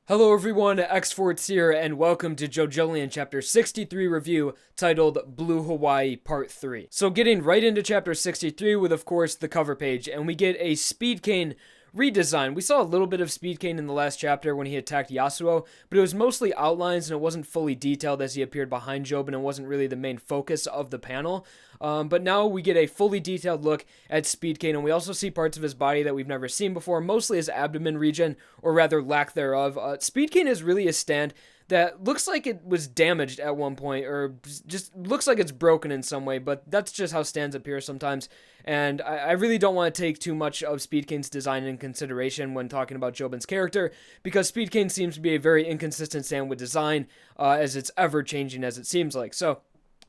Hello everyone, xForts here, and welcome to JoJolion Chapter 63 review, titled Blue Hawaii Part 3. So getting right into Chapter 63 with, of course, the cover page, and we get a Speed Cane redesign. We saw a little bit of Speed Cane in the last chapter when he attacked Yasuo, but it was mostly outlines and it wasn't fully detailed as he appeared behind Jobin and wasn't really the main focus of the panel. But now we get a fully detailed look at Speed Cane, and we also see parts of his body that we've never seen before, mostly his abdomen region, or rather lack thereof. Speed Cane is really a stand that looks like it was damaged at one point, or just looks like it's broken in some way, but that's just how stands appear sometimes, and I really don't want to take too much of Speed Cane's design in consideration when talking about Jobin's character, because Speed Cane seems to be a very inconsistent stand with design, as it's ever-changing as it seems like. So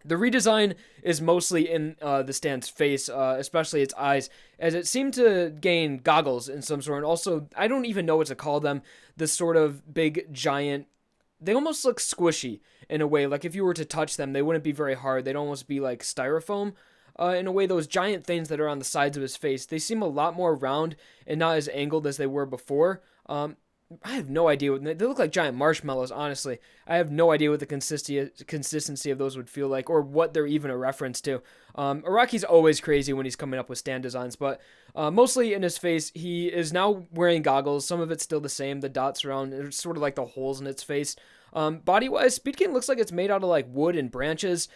the redesign is mostly in the stand's face, especially its eyes, as it seemed to gain goggles in some sort, and also, I don't even know what to call them, this sort of big, giant, they almost look squishy in a way. Like if you were to touch them, they wouldn't be very hard. They'd almost be like styrofoam. In a way, those giant things that are on the sides of his face, they seem a lot more round and not as angled as they were before. I have no idea what they look like. Giant marshmallows, honestly. I have no idea what the consistency of those would feel like, or what they're even a reference to. Araki's always crazy when he's coming up with stand designs, but mostly in his face, he is now wearing goggles. Some of it's still the same. The dots around, it's sort of like the holes in its face. Body-wise, Speed Cane looks like it's made out of like wood and branches.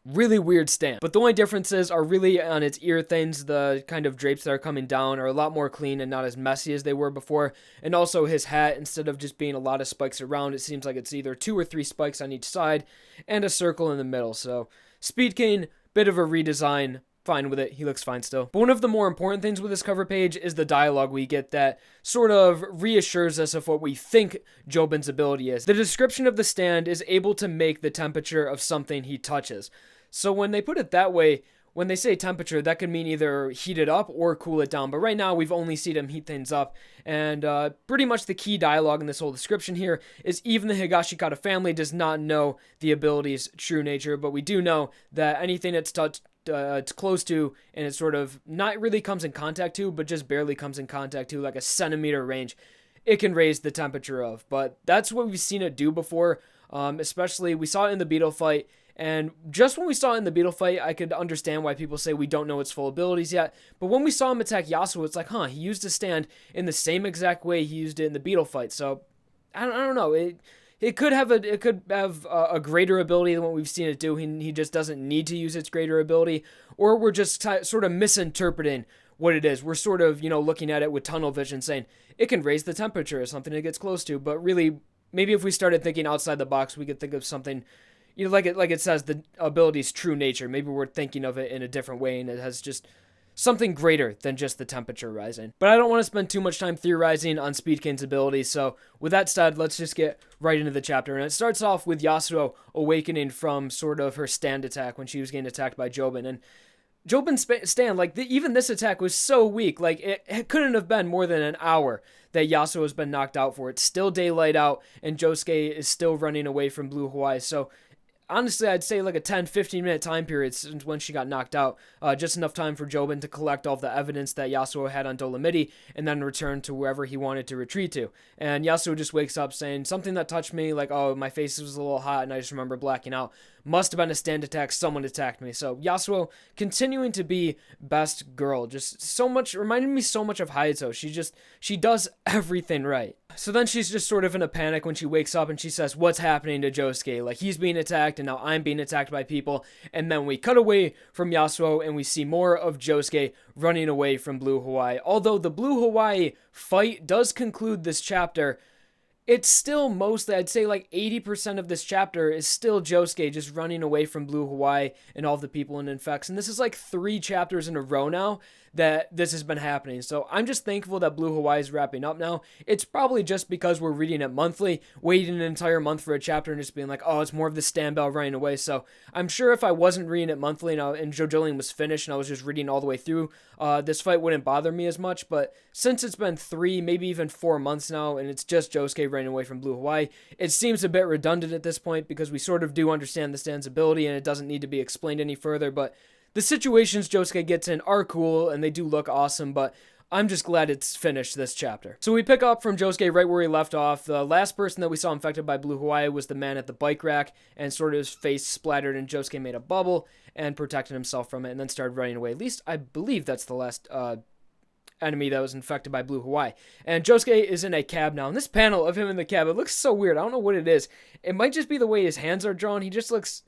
Really weird stand. But the only differences are really on its ear things. The kind of drapes that are coming down are a lot more clean and not as messy as they were before. And also his hat, instead of just being a lot of spikes around, it seems like it's either 2 or 3 spikes on each side and a circle in the middle. So Speed Cane, bit of a redesign. Fine with it. He looks fine still. But one of the more important things with this cover page is the dialogue we get that sort of reassures us of what we think Jobin's ability is. The description of the stand is able to make the temperature of something he touches. So when they put it that way, when they say temperature, that could mean either heat it up or cool it down. But right now, we've only seen him heat things up. And pretty much the key dialogue in this whole description here is even the Higashikata family does not know the ability's true nature. But we do know that anything it's touched, it's close to, and it sort of not really comes in contact to, but just barely comes in contact to, like a centimeter range, it can raise the temperature of. But that's what we've seen it do before. Especially, we saw it in the beetle fight. And just when we saw it in the beetle fight, I could understand why people say we don't know its full abilities yet. But when we saw him attack Yasuo, it's like, he used his stand in the same exact way he used it in the beetle fight. So, I don't know. It could have a greater ability than what we've seen it do. He just doesn't need to use its greater ability. Or we're just sort of misinterpreting what it is. We're sort of, looking at it with tunnel vision saying, it can raise the temperature or something it gets close to. But really, maybe if we started thinking outside the box, we could think of something, like it says, the ability's true nature. Maybe we're thinking of it in a different way, and it has just something greater than just the temperature rising. But I don't want to spend too much time theorizing on Speed Cane's ability, so with that said, let's just get right into the chapter. And it starts off with Yasuo awakening from sort of her stand attack when she was getting attacked by Jobin. And Jobin's stand, even this attack was so weak, it couldn't have been more than an hour that Yasuo has been knocked out for. It's still daylight out, and Josuke is still running away from Blue Hawaii, so honestly, I'd say like a 10-15 minute time period since when she got knocked out. Just enough time for Jobin to collect all the evidence that Yasuo had on Dolomiti and then return to wherever he wanted to retreat to. And Yasuo just wakes up saying something that touched me, like, oh, my face was a little hot and I just remember blacking out. Must have been a stand attack. Someone attacked me. So Yasuo continuing to be best girl. Just so much, reminded me so much of Hayato. She does everything right. So then she's just sort of in a panic when she wakes up and she says, what's happening to Josuke? Like, he's being attacked and now I'm being attacked by people. And then we cut away from Yasuo and we see more of Josuke running away from Blue Hawaii. Although the Blue Hawaii fight does conclude this chapter, it's still mostly, I'd say like 80% of this chapter is still Josuke just running away from Blue Hawaii and all the people in Infects. And this is like 3 chapters in a row now that this has been happening. So I'm just thankful that Blue Hawaii is wrapping up now. It's probably just because we're reading it monthly, waiting an entire month for a chapter and just being like, oh, it's more of the stand bell running away. So I'm sure if I wasn't reading it monthly and JoJolion was finished and I was just reading all the way through, this fight wouldn't bother me as much. But since it's been 3, maybe even 4 months now, and it's just Josuke running away from Blue Hawaii, it seems a bit redundant at this point because we sort of do understand the stand's ability and it doesn't need to be explained any further. But the situations Josuke gets in are cool and they do look awesome, but I'm just glad it's finished this chapter. So we pick up from Josuke right where he left off. The last person that we saw infected by Blue Hawaii was the man at the bike rack, and sort of his face splattered, and Josuke made a bubble and protected himself from it and then started running away. At least I believe that's the last enemy that was infected by Blue Hawaii. And Josuke is in a cab now. And this panel of him in the cab, it looks so weird. I don't know what it is. It might just be the way his hands are drawn. He just looks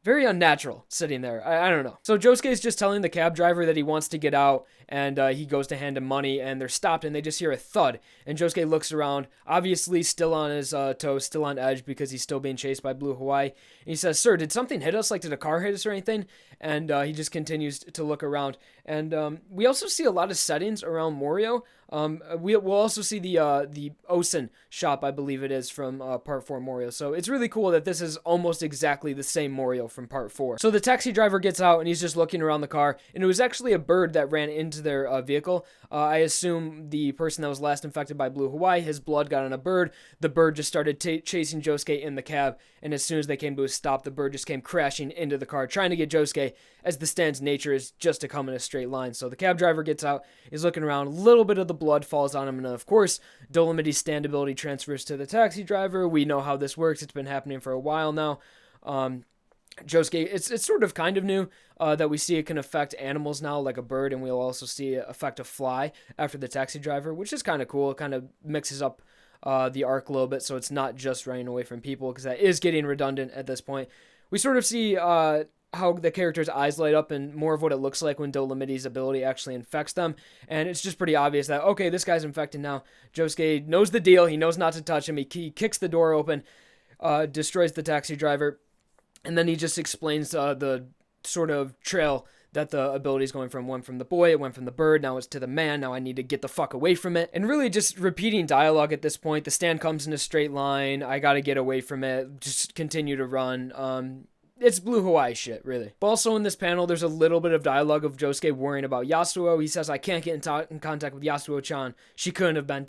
very unnatural sitting there. I don't know. So Josuke is just telling the cab driver that he wants to get out, and he goes to hand him money, and they're stopped, and they just hear a thud. And Josuke looks around, obviously still on his toes, still on edge because he's still being chased by Blue Hawaii. And he says, "Sir, did something hit us? Like, did a car hit us or anything?" And he just continues to look around. And we also see a lot of settings around Morioh. We'll also see the Osen shop, I believe it is, from Part 4 Morioh. So it's really cool that this is almost exactly the same Morioh from Part 4. So the taxi driver gets out, and he's just looking around the car, and it was actually a bird that ran into their vehicle. I assume the person that was last infected by Blue Hawaii, his blood got on a bird. The bird just started chasing Josuke in the cab, and as soon as they came to a stop, the bird just came crashing into the car, trying to get Josuke, as the stand's nature is just to come in a straight line. So the cab driver gets out, he's looking around, a little bit of the blood falls on him, and of course, Dolomity's stand ability transfers to the taxi driver. We know how this works. It's been happening for a while now. Josuke, it's sort of kind of new that we see it can affect animals now, like a bird, and we'll also see it affect a fly after the taxi driver, which is kind of cool. It kind of mixes up the arc a little bit, so it's not just running away from people, because that is getting redundant at this point. We sort of see how the character's eyes light up and more of what it looks like when Dolomity's ability actually infects them. And it's just pretty obvious that, okay, this guy's infected now. Josuke knows the deal. He knows not to touch him. He kicks the door open, destroys the taxi driver, and then he just explains the sort of trail that the ability is going from. One from the boy, it went from the bird, now it's to the man, now I need to get the fuck away from it. And really just repeating dialogue at this point. The stand comes in a straight line, I gotta get away from it, just continue to run. It's Blue Hawaii shit, really. But also in this panel, there's a little bit of dialogue of Josuke worrying about Yasuo. He says, "I can't get in contact with Yasuo-chan. She couldn't have been ...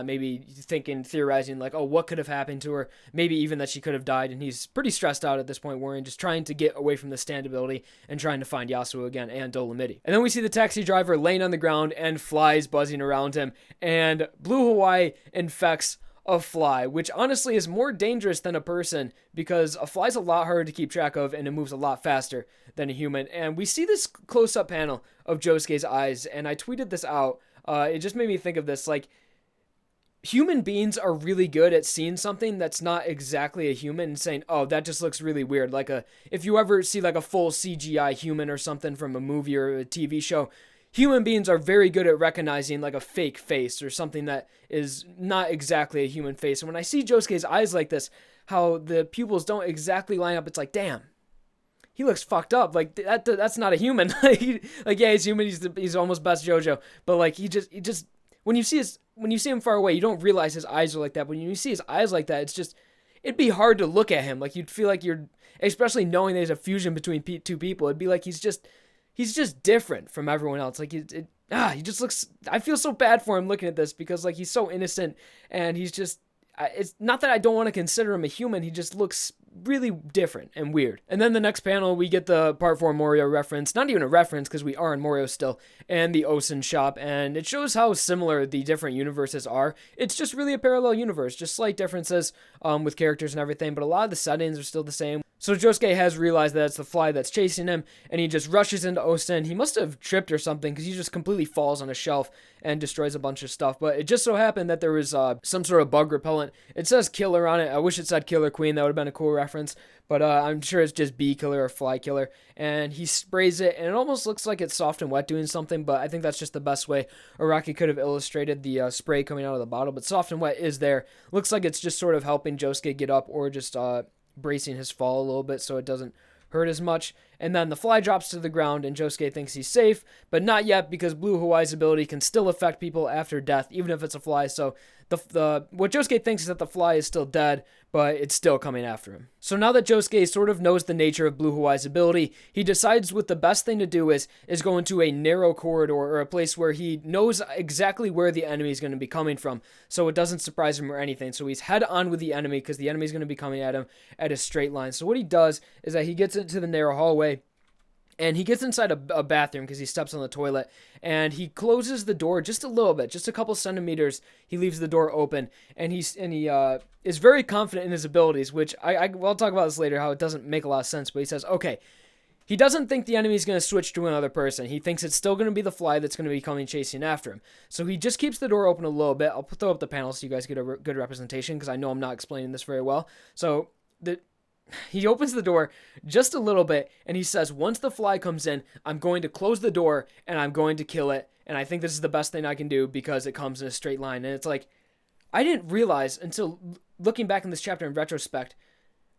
Maybe theorizing like, oh, what could have happened to her? Maybe even that she could have died. And he's pretty stressed out at this point, worrying, just trying to get away from the stand ability and trying to find Yasuo again and Dolomity. And then we see the taxi driver laying on the ground and flies buzzing around him. And Blue Hawaii infects a fly, which honestly is more dangerous than a person, because a fly's a lot harder to keep track of and it moves a lot faster than a human. And we see this close-up panel of Josuke's eyes, and I tweeted this out. It just made me think of this, like, human beings are really good at seeing something that's not exactly a human and saying, oh, that just looks really weird. Like, if you ever see like a full CGI human or something from a movie or a TV show, human beings are very good at recognizing like a fake face or something that is not exactly a human face. And when I see Josuke's eyes like this, how the pupils don't exactly line up, it's like, damn, he looks fucked up. Like that's not a human. Like yeah, he's human. He's almost best JoJo, but like he just when you see him far away, you don't realize his eyes are like that. But when you see his eyes like that, it'd be hard to look at him. Like you'd feel like you're, especially knowing there's a fusion between two people, it'd be like he's just different from everyone else. Like he just looks, I feel so bad for him looking at this, because like he's so innocent, and he's just, it's not that I don't want to consider him a human, he just looks really different and weird. And then the next panel, we get the Part 4 Morioh reference, not even a reference because we are in Morioh still, and the Osen shop, and it shows how similar the different universes are. It's just really a parallel universe, just slight differences with characters and everything, but a lot of the settings are still the same. So Josuke has realized that it's the fly that's chasing him, and he just rushes into Osen. He must have tripped or something, because he just completely falls on a shelf and destroys a bunch of stuff. But it just so happened that there was some sort of bug repellent. It says killer on it. I wish it said killer queen. That would have been a cool reference. But I'm sure it's just bee killer or fly killer. And he sprays it, and it almost looks like it's soft and wet doing something, but I think that's just the best way Araki could have illustrated the spray coming out of the bottle. But soft and wet is there. Looks like it's just sort of helping Josuke get up, or just bracing his fall a little bit so it doesn't hurt as much. And then the fly drops to the ground, and Josuke thinks he's safe, but not yet, because Blue Hawaii's ability can still affect people after death, even if it's a fly. So what Josuke thinks is that the fly is still dead, but it's still coming after him. So now that Josuke sort of knows the nature of Blue Hawaii's ability, he decides what the best thing to do is go into a narrow corridor, or a place where he knows exactly where the enemy is going to be coming from, so it doesn't surprise him or anything. So he's head on with the enemy, because the enemy is going to be coming at him at a straight line. So what he does is that he gets into the narrow hallway, And he gets inside a bathroom because he steps on the toilet, and he closes the door just a little bit, just a couple centimeters. He leaves the door open, and he is very confident in his abilities, which I'll talk about this later, how it doesn't make a lot of sense. But he says, okay, he doesn't think the enemy is going to switch to another person. He thinks it's still going to be the fly that's going to be coming chasing after him. So he just keeps the door open a little bit. I'll throw up the panel so you guys get a good representation, because I know I'm not explaining this very well. So he opens the door just a little bit, and he says, once the fly comes in, I'm going to close the door, and I'm going to kill it, and I think this is the best thing I can do because it comes in a straight line. And it's like, I didn't realize until looking back in this chapter in retrospect,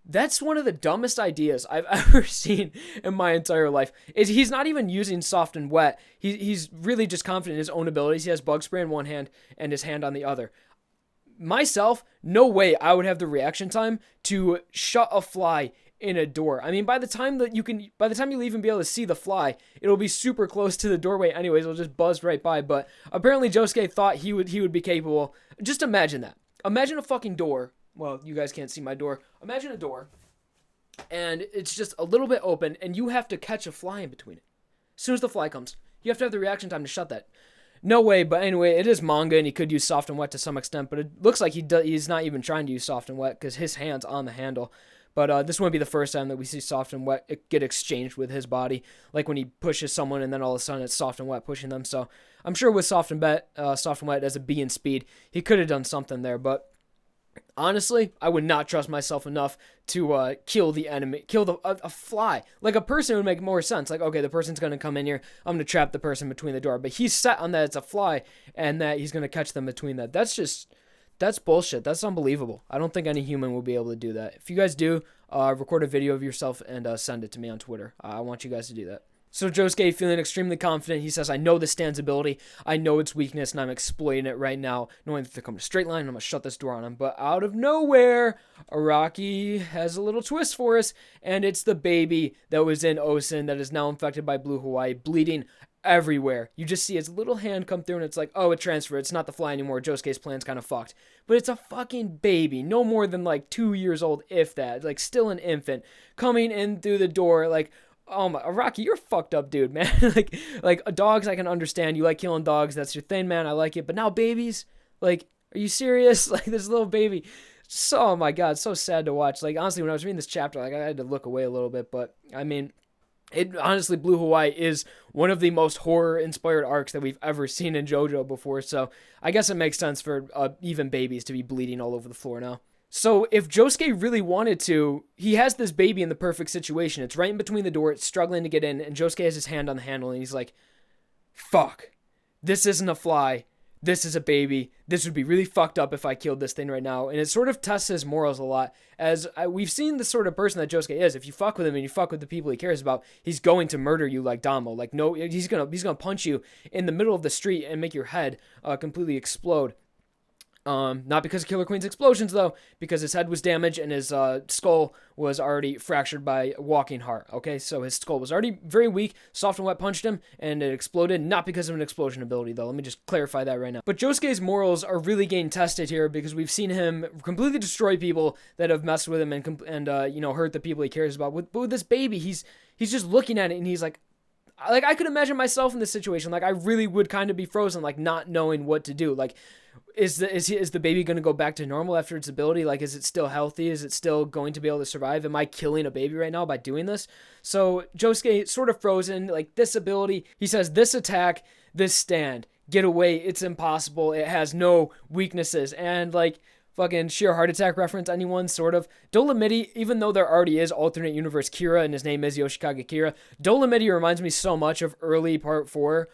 that's one of the dumbest ideas I've ever seen in my entire life. He's not even using soft and wet. He's really just confident in his own abilities. He has bug spray in one hand and his hand on the other. Myself, no way I would have the reaction time to shut a fly in a door. I mean, by the time you'll even be able to see the fly, it'll be super close to the doorway anyways. It'll just buzz right by. But apparently Josuke thought he would be capable. Just imagine that. Imagine a fucking door. Well, you guys can't see my door. Imagine a door, and it's just a little bit open, and you have to catch a fly in between it. As soon as the fly comes, you have to have the reaction time to shut that. No way, but anyway, it is manga, and he could use soft and wet to some extent, but it looks like he's not even trying to use soft and wet because his hand's on the handle. But this wouldn't be the first time that we see soft and wet get exchanged with his body, like when he pushes someone and then all of a sudden it's soft and wet pushing them. So I'm sure with soft and wet as a B in speed, he could have done something there, but honestly, I would not trust myself enough to kill the enemy, a fly. Like a person would make more sense. Like, okay, the person's going to come in here. I'm going to trap the person between the door. But he's set on that it's a fly and that he's going to catch them between that. That's bullshit. That's unbelievable. I don't think any human will be able to do that. If you guys do, record a video of yourself and send it to me on Twitter. I want you guys to do that. So Josuke, feeling extremely confident, he says, I know this stand's ability, I know its weakness, and I'm exploiting it right now, knowing that they're coming to straight line, I'm going to shut this door on him. But out of nowhere, Araki has a little twist for us, and it's the baby that was in Osen that is now infected by Blue Hawaii, bleeding everywhere. You just see its little hand come through, and it's like, oh, it transferred, it's not the fly anymore, Josuke's plan's kind of fucked. But it's a fucking baby, no more than like 2 years old, if that, like still an infant, coming in through the door, like, oh my, Araki, you're a fucked up dude, man. like dogs, I can understand. You like killing dogs. That's your thing, man. I like it. But now babies, like, are you serious? Like this little baby. So, oh my God, so sad to watch. Like, honestly, when I was reading this chapter, like I had to look away a little bit. But I mean, it honestly, Blue Hawaii is one of the most horror-inspired arcs that we've ever seen in JoJo before. So I guess it makes sense for even babies to be bleeding all over the floor now. So if Josuke really wanted to, he has this baby in the perfect situation. It's right in between the door. It's struggling to get in, and Josuke has his hand on the handle, and he's like, fuck, this isn't a fly. This is a baby. This would be really fucked up if I killed this thing right now. And it sort of tests his morals a lot. As we've seen the sort of person that Josuke is. If you fuck with him and you fuck with the people he cares about, he's going to murder you like Damo. Like, no, he's gonna punch you in the middle of the street and make your head completely explode. Not because of Killer Queen's explosions, though, because his head was damaged and his skull was already fractured by Walking Heart, okay? So his skull was already very weak, Soft and Wet punched him, and it exploded, not because of an explosion ability, though. Let me just clarify that right now. But Josuke's morals are really getting tested here because we've seen him completely destroy people that have messed with him and hurt the people he cares about. But with this baby, he's just looking at it, and he's like, I could imagine myself in this situation. Like, I really would kind of be frozen, like, not knowing what to do. Like, is the baby going to go back to normal after its ability? Like, is it still healthy? Is it still going to be able to survive? Am I killing a baby right now by doing this? So Josuke sort of frozen, like, this ability, he says, this attack, this stand, get away, it's impossible, it has no weaknesses. And, like, fucking sheer heart attack reference, anyone, sort of. Dolomiti, even though there already is alternate universe Kira and his name is Yoshikage Kira, Dolomiti reminds me so much of early part 4,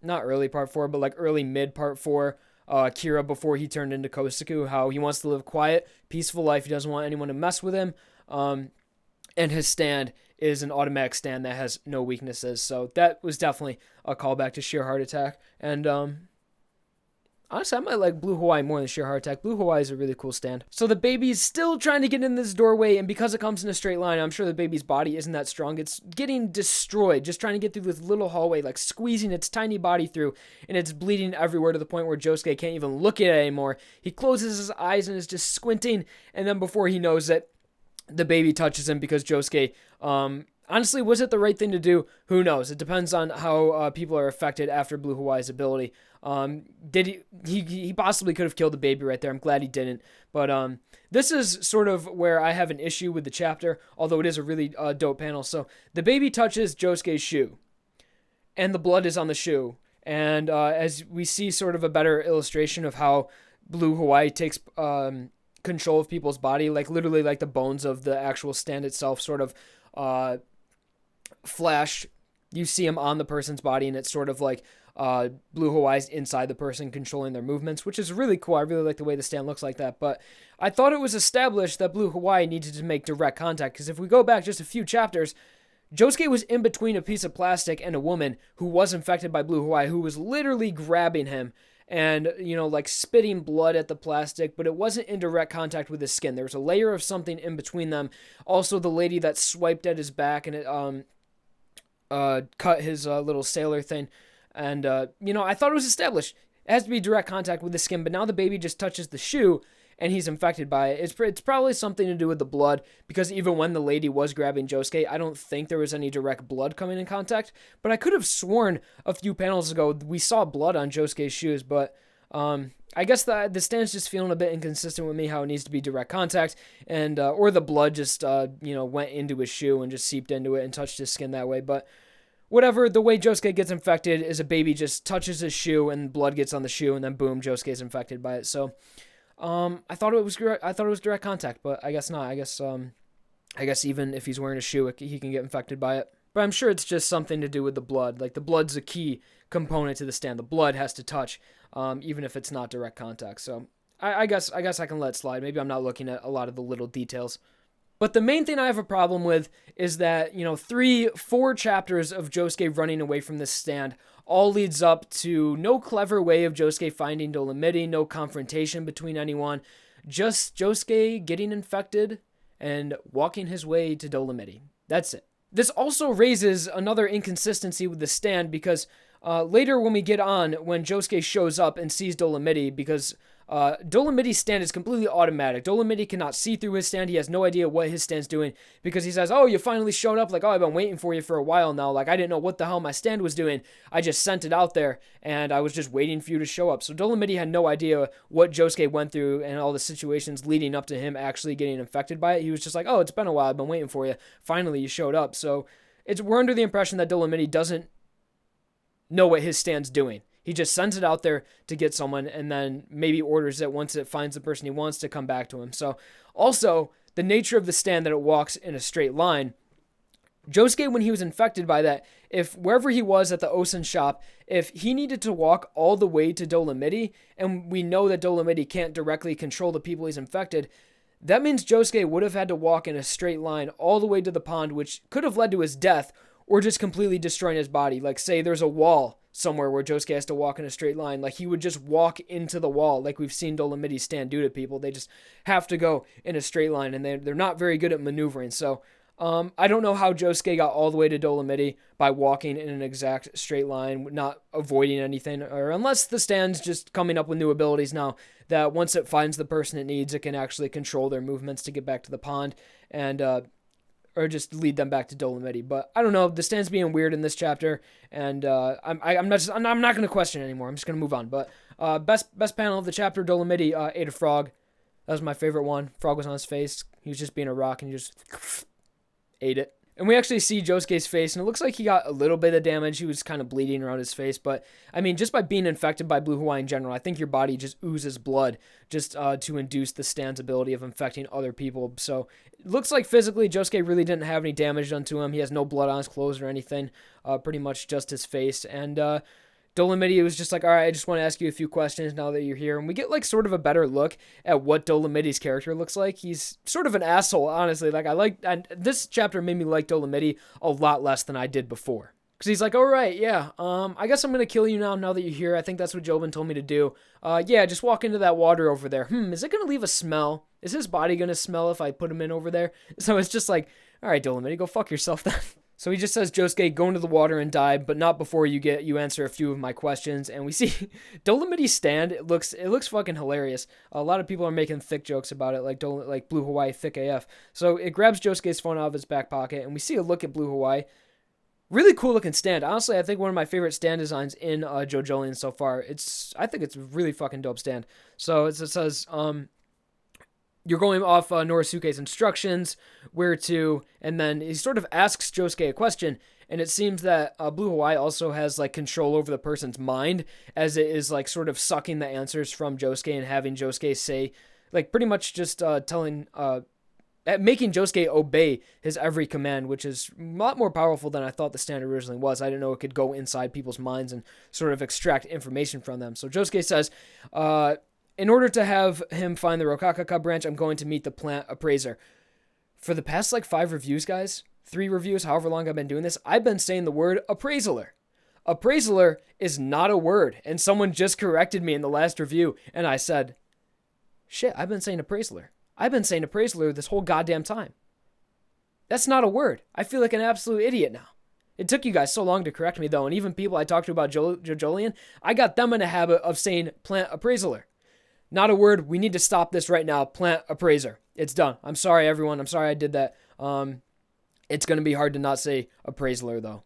not early part 4, but like early mid part 4, Kira before he turned into Kosuke, how he wants to live quiet, peaceful life, he doesn't want anyone to mess with him, and his stand is an automatic stand that has no weaknesses, so that was definitely a callback to sheer heart attack, and honestly, I might like Blue Hawaii more than sheer heart attack. Blue Hawaii is a really cool stand. So the baby's still trying to get in this doorway, and because it comes in a straight line, I'm sure the baby's body isn't that strong. It's getting destroyed, just trying to get through this little hallway, like squeezing its tiny body through, and it's bleeding everywhere to the point where Josuke can't even look at it anymore. He closes his eyes and is just squinting, and then before he knows it, the baby touches him because Josuke, Honestly, was it the right thing to do? Who knows? It depends on how people are affected after Blue Hawaii's ability. Did he possibly could have killed the baby right there. I'm glad he didn't. But this is sort of where I have an issue with the chapter, although it is a really dope panel. So the baby touches Josuke's shoe, and the blood is on the shoe. And as we see sort of a better illustration of how Blue Hawaii takes control of people's body, like literally like the bones of the actual stand itself sort of flash. You see them on the person's body, and it's sort of like Blue Hawaii's inside the person controlling their movements, which is really cool. I really like the way the stand looks like that. But I thought it was established that Blue Hawaii needed to make direct contact, because if we go back just a few chapters, Josuke was in between a piece of plastic and a woman who was infected by Blue Hawaii, who was literally grabbing him and, like spitting blood at the plastic, but it wasn't in direct contact with his skin. There was a layer of something in between them. Also, the lady that swiped at his back and it cut his little sailor thing. And, I thought it was established. It has to be direct contact with the skin, but now the baby just touches the shoe and he's infected by it. It's probably something to do with the blood, because even when the lady was grabbing Josuke, I don't think there was any direct blood coming in contact, but I could have sworn a few panels ago we saw blood on Josuke's shoes, but I guess the stand's just feeling a bit inconsistent with me, how it needs to be direct contact, and or the blood just went into his shoe and just seeped into it and touched his skin that way. But whatever, the way Josuke gets infected is a baby just touches his shoe and blood gets on the shoe, and then boom, Josuke's infected by it. So I thought it was direct contact, but I guess not. I guess even if he's wearing a shoe, he can get infected by it. But I'm sure it's just something to do with the blood. Like, the blood's a key component to the stand. The blood has to touch, even if it's not direct contact. So I guess I can let it slide. Maybe I'm not looking at a lot of the little details. But the main thing I have a problem with is that, 4 chapters of Josuke running away from this stand all leads up to no clever way of Josuke finding Dolomiti, no confrontation between anyone, just Josuke getting infected and walking his way to Dolomiti. That's it. This also raises another inconsistency with the stand, because later when Josuke shows up and sees Dolomiti, because Dolomiti's stand is completely automatic. Dolomiti cannot see through his stand. He has no idea what his stand's doing, because he says, "Oh, you finally showed up. Like, oh, I've been waiting for you for a while now. Like, I didn't know what the hell my stand was doing. I just sent it out there, and I was just waiting for you to show up." So Dolomiti had no idea what Josuke went through and all the situations leading up to him actually getting infected by it. He was just like, "Oh, it's been a while. I've been waiting for you. Finally, you showed up." So we're under the impression that Dolomiti doesn't know what his stand's doing. He just sends it out there to get someone, and then maybe orders it once it finds the person he wants to come back to him. So also, the nature of the stand, that it walks in a straight line. Josuke, when he was infected by that, if wherever he was at the Osen shop, if he needed to walk all the way to Dolomiti, and we know that Dolomiti can't directly control the people he's infected, that means Josuke would have had to walk in a straight line all the way to the pond, which could have led to his death, or just completely destroying his body. Like, say there's a wall somewhere where Josuke has to walk in a straight line, like he would just walk into the wall, like we've seen Dolomiti stand do to people. They just have to go in a straight line, and they're not very good at maneuvering. So I don't know how Josuke got all the way to Dolomiti by walking in an exact straight line, not avoiding anything, or unless the stand's just coming up with new abilities now, that once it finds the person it needs, it can actually control their movements to get back to the pond, and or just lead them back to Dolomiti. But I don't know. The stand's being weird in this chapter, and I'm not going to question it anymore. I'm just going to move on. But best panel of the chapter, Dolomiti ate a frog. That was my favorite one. Frog was on his face. He was just being a rock, and he just ate it. And we actually see Josuke's face, and it looks like he got a little bit of damage. He was kind of bleeding around his face, but I mean, just by being infected by Blue Hawaii in general, I think your body just oozes blood just to induce the stand's ability of infecting other people. So it looks like physically Josuke really didn't have any damage done to him. He has no blood on his clothes or anything, pretty much just his face. And Dolomiti was just like, all right, I just want to ask you a few questions now that you're here. And we get like sort of a better look at what Dolomiti's character looks like. He's sort of an asshole, honestly. And this chapter made me like Dolomiti a lot less than I did before. Because he's like, all right, yeah, I guess I'm going to kill you now that you're here. I think that's what Jobin told me to do. Yeah, just walk into that water over there. Is it going to leave a smell? Is his body going to smell if I put him in over there? So it's just like, all right, Dolomiti, go fuck yourself then. So he just says, Josuke, go into the water and die, but not before you answer a few of my questions. And we see Dolomity's stand. It looks fucking hilarious. A lot of people are making thick jokes about it, like Blue Hawaii thick AF. So it grabs Josuke's phone out of his back pocket, and we see a look at Blue Hawaii. Really cool looking stand. Honestly, I think one of my favorite stand designs in JoJolion so far. I think it's a really fucking dope stand. So it says, you're going off Norisuke's instructions, where to, and then he sort of asks Josuke a question, and it seems that Blue Hawaii also has like control over the person's mind, as it is like sort of sucking the answers from Josuke and having Josuke say, like pretty much just making Josuke obey his every command, which is a lot more powerful than I thought the stand originally was. I didn't know it could go inside people's minds and sort of extract information from them. So Josuke says, in order to have him find the Rokakaka branch, I'm going to meet the plant appraiser. For the past 5 reviews, guys, 3 reviews, however long I've been doing this, I've been saying the word appraisaler. Appraisaler is not a word, and someone just corrected me in the last review, and I said, shit, I've been saying appraisaler. I've been saying appraisaler this whole goddamn time. That's not a word. I feel like an absolute idiot now. It took you guys so long to correct me, though, and even people I talked to about JoJolion, I got them in a habit of saying plant appraisaler. Not a word. We need to stop this right now. Plant appraiser. It's done. I'm sorry, everyone. I'm sorry I did that. It's going to be hard to not say appraisaler, though.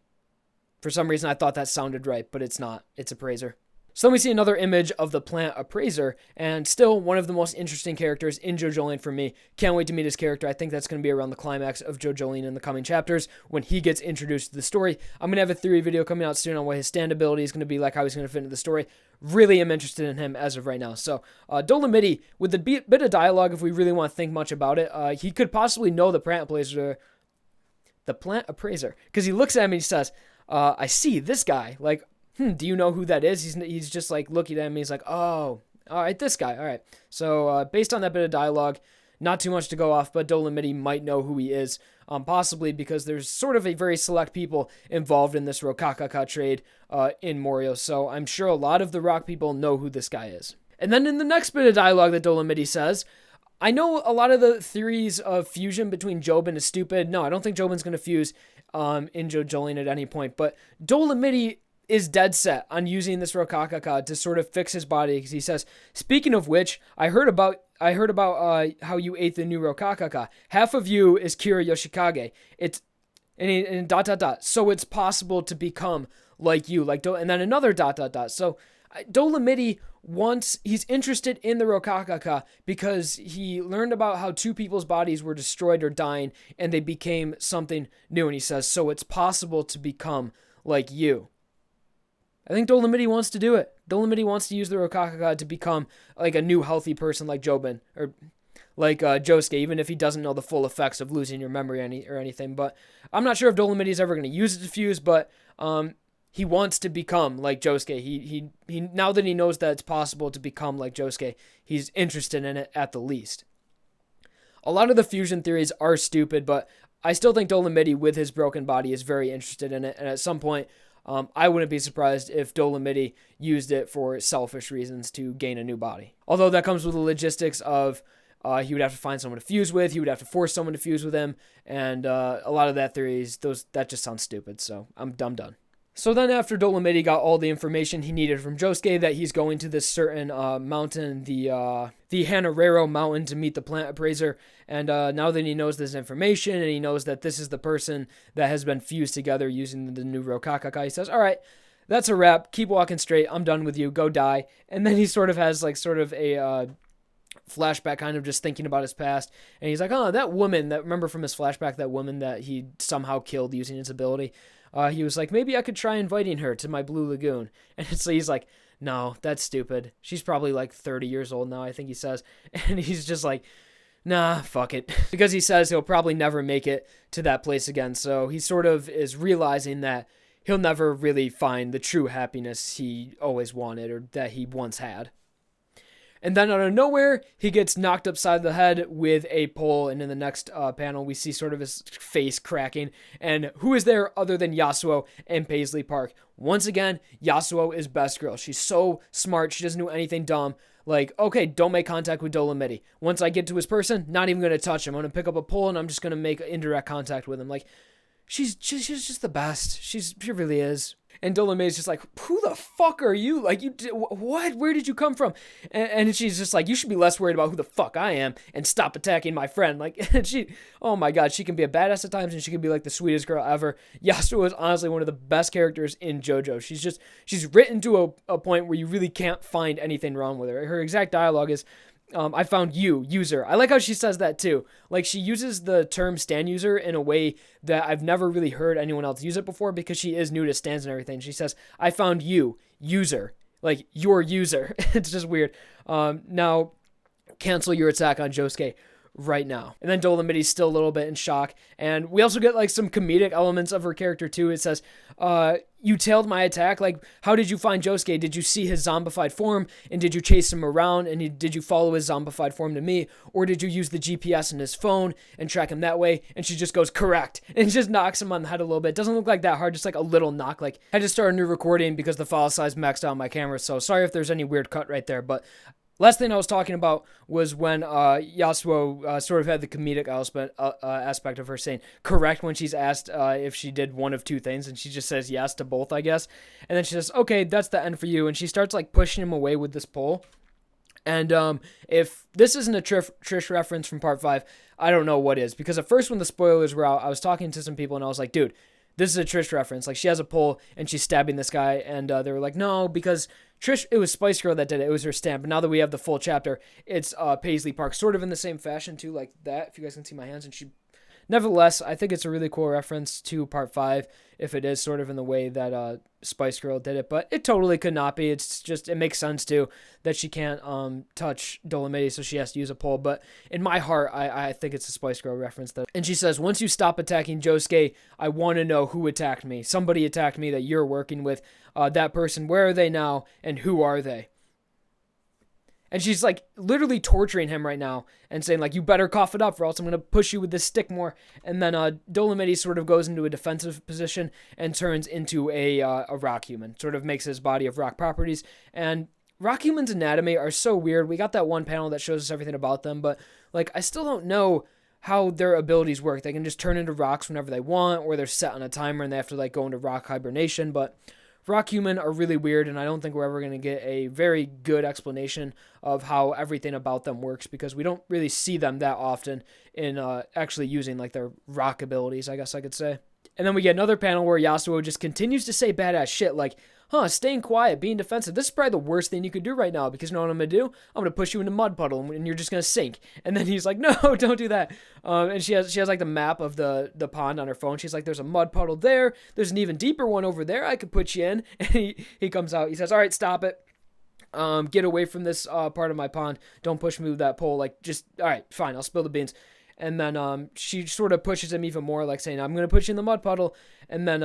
For some reason, I thought that sounded right, but it's not. It's appraiser. So then we see another image of the plant appraiser, and still one of the most interesting characters in JoJolion for me. Can't wait to meet his character. I think that's going to be around the climax of JoJolion in the coming chapters when he gets introduced to the story. I'm going to have a theory video coming out soon on what his stand ability is going to be like, how he's going to fit into the story. Really am interested in him as of right now. So Dolomiti, with the bit of dialogue, if we really want to think much about it, he could possibly know the plant appraiser, because he looks at him and he says, I see this guy, like, do you know who that is? He's just like looking at me. He's like, oh, all right, this guy. All right. So based on that bit of dialogue, not too much to go off, but Dolomiti might know who he is, possibly because there's sort of a very select people involved in this Rokakaka trade in Morioh. So I'm sure a lot of the rock people know who this guy is. And then in the next bit of dialogue that Dolomiti says, I know a lot of the theories of fusion between Jobin is stupid. No, I don't think Jobin's going to fuse in JoJolion at any point, but Dolomiti is dead set on using this Rokakaka to sort of fix his body, because he says, speaking of which, I heard about how you ate the new Rokakaka. Half of you is Kira Yoshikage. It's and so it's possible to become like you, and then another ... So Dolomiti he's interested in the Rokakaka because he learned about how 2 people's bodies were destroyed or dying and they became something new, and he says, so it's possible to become like you. I think Dolomiti wants to do it. Dolomiti wants to use the Rokakaka to become like a new healthy person like Jobin, or like Josuke, even if he doesn't know the full effects of losing your memory or anything. But I'm not sure if Dolomiti is ever going to use it to fuse, but he wants to become like Josuke. He now that he knows that it's possible to become like Josuke, he's interested in it at the least. A lot of the fusion theories are stupid, but I still think Dolomiti with his broken body is very interested in it, and at some point, I wouldn't be surprised if Dolomiti used it for selfish reasons to gain a new body. Although that comes with the logistics of he would have to find someone to fuse with, he would have to force someone to fuse with him, and a lot of that theories, that just sounds stupid, so I'm done. So then after Dolomiti got all the information he needed from Josuke that he's going to this certain mountain, the Hanarero mountain, to meet the plant appraiser, and now that he knows this information and he knows that this is the person that has been fused together using the new Rokakaka, he says, all right, that's a wrap, keep walking straight, I'm done with you, go die. And then he sort of has a flashback, kind of just thinking about his past, and he's like, oh, that woman, remember from his flashback, that woman that he somehow killed using his ability, he was like, maybe I could try inviting her to my Blue Lagoon. And so he's like, no, that's stupid. She's probably 30 years old now, I think he says. And he's just like, nah, fuck it. Because he says he'll probably never make it to that place again. So he sort of is realizing that he'll never really find the true happiness he always wanted, or that he once had. And then out of nowhere, he gets knocked upside the head with a pole, and in the next panel, we see sort of his face cracking. And who is there other than Yasuo and Paisley Park? Once again, Yasuo is best girl. She's so smart. She doesn't do anything dumb. Okay, don't make contact with Dolomiti. Once I get to his person, not even going to touch him. I'm going to pick up a pole, and I'm just going to make indirect contact with him. she's just the best. She really is. And Dolomede's just like, who the fuck are you? Like, what? Where did you come from? And she's just like, you should be less worried about who the fuck I am and stop attacking my friend. Like, and oh my god, she can be a badass at times and she can be like the sweetest girl ever. Yasuo is honestly one of the best characters in JoJo. She's written to a point where you really can't find anything wrong with her. Her exact dialogue is, I found you, user. I like how she says that too. Like, she uses the term stan user in a way that I've never really heard anyone else use it before because she is new to stans and everything. She says, I found you, user. Like, your user. It's just weird. Now, cancel your attack on Josuke right now. And then Dolomede's still a little bit in shock. And we also get like some comedic elements of her character too. It says, you tailed my attack. Like, how did you find Josuke? Did you see his zombified form and did you chase him around and did you follow his zombified form to me? Or did you use the GPS in his phone and track him that way? And she just goes, correct. And just knocks him on the head a little bit. Doesn't look like that hard, just like a little knock. Like, I had to start a new recording because the file size maxed out on my camera. So sorry if there's any weird cut right there, but last thing I was talking about was when Yasuo sort of had the comedic aspect of her saying correct when she's asked if she did one of two things, and she just says yes to both, I guess. And then she says, okay, that's the end for you. And she starts like pushing him away with this pole. And if this isn't a Trish reference from part 5, I don't know what is. Because at first when the spoilers were out, I was talking to some people and I was like, dude, this is a Trish reference. Like, she has a pole and she's stabbing this guy. And they were like, no, because Trish, it was Spice Girl that did it. It was her stamp. But now that we have the full chapter, it's Paisley Park. Sort of in the same fashion, too, like that, if you guys can see my hands. And nevertheless, I think it's a really cool reference to part 5, if it is sort of in the way that Spice Girl did it. But it totally could not be. It's just, it makes sense, too, that she can't touch Dolomede, so she has to use a pole. But in my heart, I think it's a Spice Girl reference. And she says, once you stop attacking Josuke, I want to know who attacked me. Somebody attacked me that you're working with. That person, where are they now, and who are they? And she's like literally torturing him right now and saying like, you better cough it up or else I'm going to push you with this stick more. And then Dolomede sort of goes into a defensive position and turns into a rock human, sort of makes his body of rock properties. And rock humans' anatomy are so weird. We got that one panel that shows us everything about them, but like, I still don't know how their abilities work. They can just turn into rocks whenever they want, or they're set on a timer and they have to like go into rock hibernation. But rock human are really weird, and I don't think we're ever going to get a very good explanation of how everything about them works, because we don't really see them that often in actually using like their rock abilities, I guess I could say. And then we get another panel where Yasuo just continues to say badass shit like, staying quiet, being defensive. This is probably the worst thing you could do right now, because you know what I'm going to do? I'm going to push you in a mud puddle and you're just going to sink. And then he's like, no, don't do that. And she has like the map of the pond on her phone. She's like, there's a mud puddle there. There's an even deeper one over there I could put you in. And he comes out. He says, all right, stop it. Get away from this part of my pond. Don't push me with that pole. Like, just, all right, fine, I'll spill the beans. And then she sort of pushes him even more, like saying, I'm going to put you in the mud puddle. And then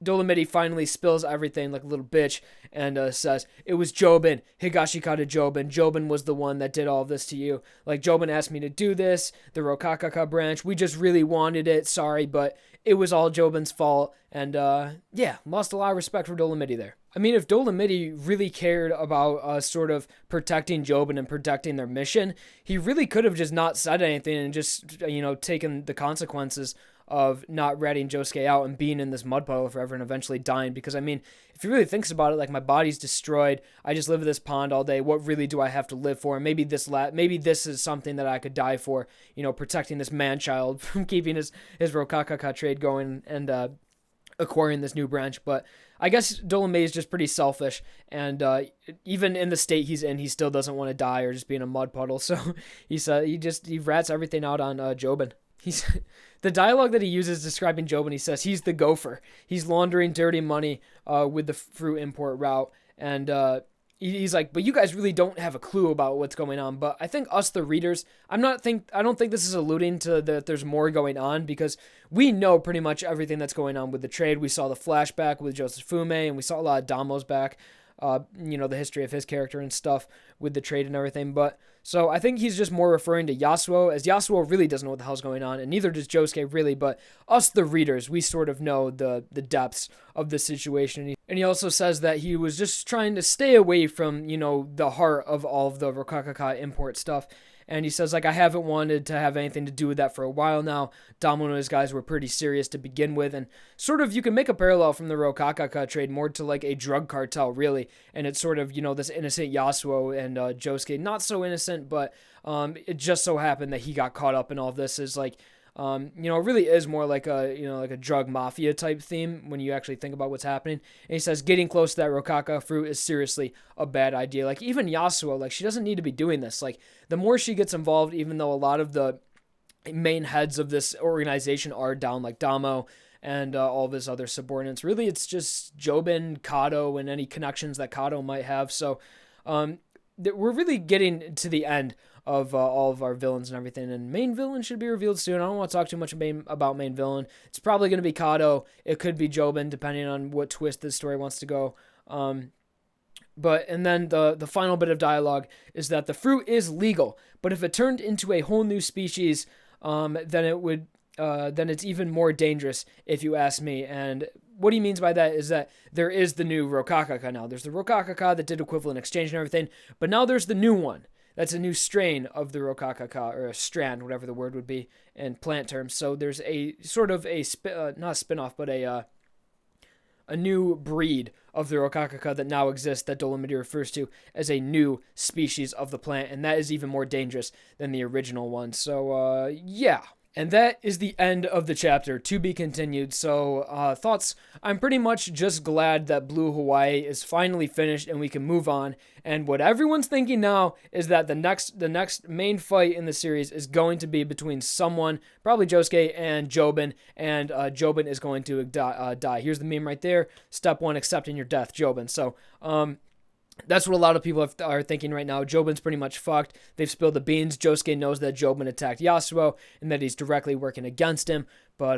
Dolomede finally spills everything like a little bitch and says, it was Jobin, Higashikata Jobin. Jobin was the one that did all of this to you. Like, Jobin asked me to do this, the Rokakaka branch. We just really wanted it. Sorry, but it was all Jobin's fault. And yeah, lost a lot of respect for Dolomede there. I mean, if Dolomede really cared about sort of protecting Jobin and protecting their mission, he really could have just not said anything and just, taken the consequences of not ratting Josuke out and being in this mud puddle forever and eventually dying. Because, I mean, if he really thinks about it, like, my body's destroyed. I just live in this pond all day. What really do I have to live for? And maybe this is something that I could die for, protecting this man-child from keeping his Rokakaka trade going and acquiring this new branch. But I guess Dolomede is just pretty selfish, and even in the state he's in, he still doesn't want to die or just be in a mud puddle. So he rats everything out on Jobin. The dialogue that he uses describing Jobin, he says he's the gopher. He's laundering dirty money with the fruit import route, and he's like, but you guys really don't have a clue about what's going on. But I think us, the readers, I don't think this is alluding to that there's more going on, because we know pretty much everything that's going on with the trade. We saw the flashback with Josefume, and we saw a lot of Damo's back, the history of his character and stuff with the trade and everything. But so I think he's just more referring to Yasuo, as Yasuo really doesn't know what the hell's going on, and neither does Josuke really, but us, the readers, we sort of know the depths of the situation. And he also says that he was just trying to stay away from, the heart of all of the Rokakaka import stuff. and he says, like, I haven't wanted to have anything to do with that for a while now. Damo and his guys were pretty serious to begin with, and sort of you can make a parallel from the Rokakaka trade more to like a drug cartel, really, and it's sort of, this innocent Yasuo and Josuke, not so innocent, but it just so happened that he got caught up in all this. Is like, it really is more like a drug mafia type theme when you actually think about what's happening. And he says getting close to that Rokaka fruit is seriously a bad idea. Like, even Yasuo, like, she doesn't need to be doing this. Like, the more she gets involved, even though a lot of the main heads of this organization are down, like Damo and all of his other subordinates, really it's just Jobin, Kato, and any connections that Kato might have. So we're really getting to the end of all of our villains and everything, and main villain should be revealed soon. I don't want to talk too much about main villain. It's probably going to be Kato. It could be Jobin, depending on what twist this story wants to go. And then the final bit of dialogue is that the fruit is legal, but if it turned into a whole new species, then it's even more dangerous, if you ask me. And what he means by that is that there is the new Rokakaka now. There's the Rokakaka that did equivalent exchange and everything, but now there's the new one. That's a new strain of the Rokakaka, or a strand, whatever the word would be in plant terms. So there's a sort of not a spin-off, but a new breed of the Rokakaka that now exists that Dolomiti refers to as a new species of the plant, and that is even more dangerous than the original one. So, yeah. And that is the end of the chapter, to be continued. So, thoughts? I'm pretty much just glad that Blue Hawaii is finally finished and we can move on. And what everyone's thinking now is that the next main fight in the series is going to be between someone, probably Josuke and Jobin, and Jobin is going to die. Here's the meme right there. Step 1, accepting your death, Jobin. So, that's what a lot of people are thinking right now. Jobin's pretty much fucked. They've spilled the beans. Josuke knows that Jobin attacked Yasuo and that he's directly working against him. But,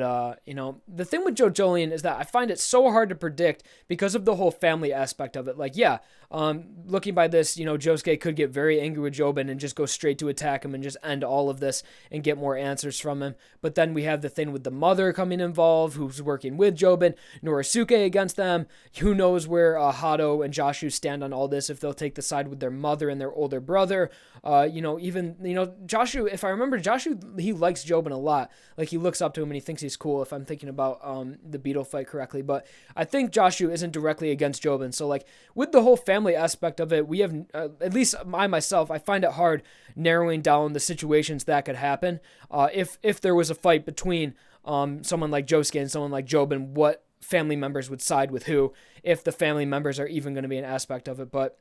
the thing with JoJolion is that I find it so hard to predict because of the whole family aspect of it. Like, yeah, looking by this, Josuke could get very angry with Jobin and just go straight to attack him and just end all of this and get more answers from him. But then we have the thing with the mother coming involved, who's working with Jobin, Norisuke against them. Who knows where Hato and Joshu stand on all this, if they'll take the side with their mother and their older brother. Joshu, if I remember, Joshu, he likes Jobin a lot. Like, he looks up to him and he thinks he's cool, if I'm thinking about the Beetle fight correctly. But I think Joshu isn't directly against Jobin. So, like, with the whole family aspect of it, we have, at least I find it hard narrowing down the situations that could happen. If there was a fight between someone like Josuke and someone like Jobin, what family members would side with who, if the family members are even going to be an aspect of it. But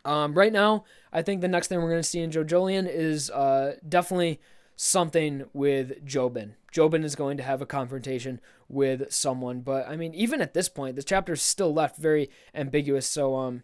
right now, I think the next thing we're going to see in JoJolion is definitely something with Jobin. Jobin is going to have a confrontation with someone, but I mean, even at this point, the chapter's still left very ambiguous. So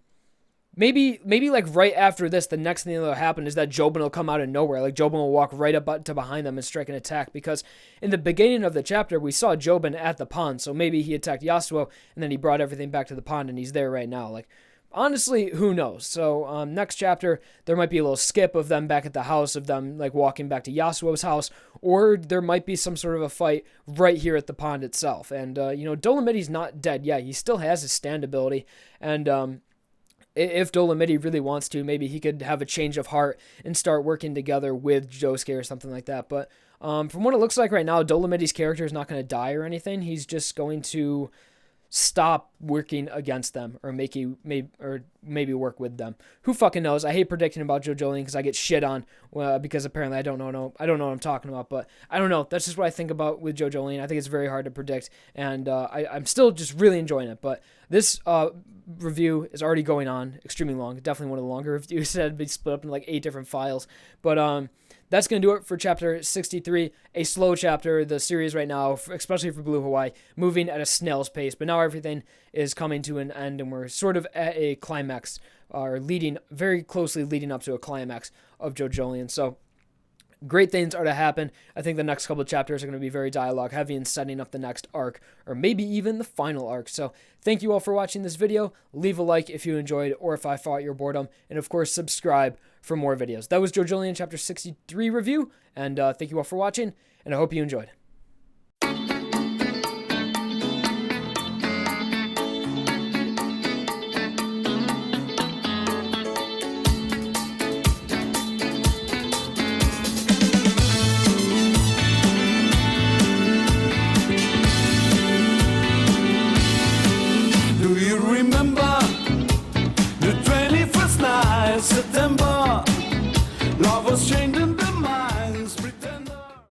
maybe like right after this, the next thing that'll happen is that Jobin will come out of nowhere. Like, Jobin will walk right up to behind them and strike an attack, because in the beginning of the chapter, we saw Jobin at the pond. So maybe he attacked Yasuo and then he brought everything back to the pond and he's there right now. Like, honestly, who knows? So next chapter, there might be a little skip of them back at the house, of them like walking back to Yasuo's house, or there might be some sort of a fight right here at the pond itself. And, Dolomiti's not dead yet. He still has his stand ability. And, if Dolomiti really wants to, maybe he could have a change of heart and start working together with Josuke or something like that. But from what it looks like right now, Dolomiti's character is not going to die or anything. He's just going to stop working against them, or maybe work with them. Who fucking knows? I hate predicting about JoJolion because I get shit on because apparently I don't know what I'm talking about. But I don't know. That's just what I think about with JoJolion. I think it's very hard to predict, and I'm still just really enjoying it. But this review is already going on extremely long. Definitely one of the longer reviews that had been split up in like 8 different files. But that's going to do it for chapter 63, a slow chapter. The series right now, especially for Blue Hawaii, moving at a snail's pace. But now everything is coming to an end, and we're sort of at a climax, or very closely leading up to a climax of JoJolion. So great things are to happen. I think the next couple of chapters are going to be very dialogue heavy and setting up the next arc, or maybe even the final arc. So thank you all for watching this video. Leave a like if you enjoyed, or if I fought your boredom, and of course subscribe for more videos. That was JoJolion chapter 63 review, and thank you all for watching, and I hope you enjoyed.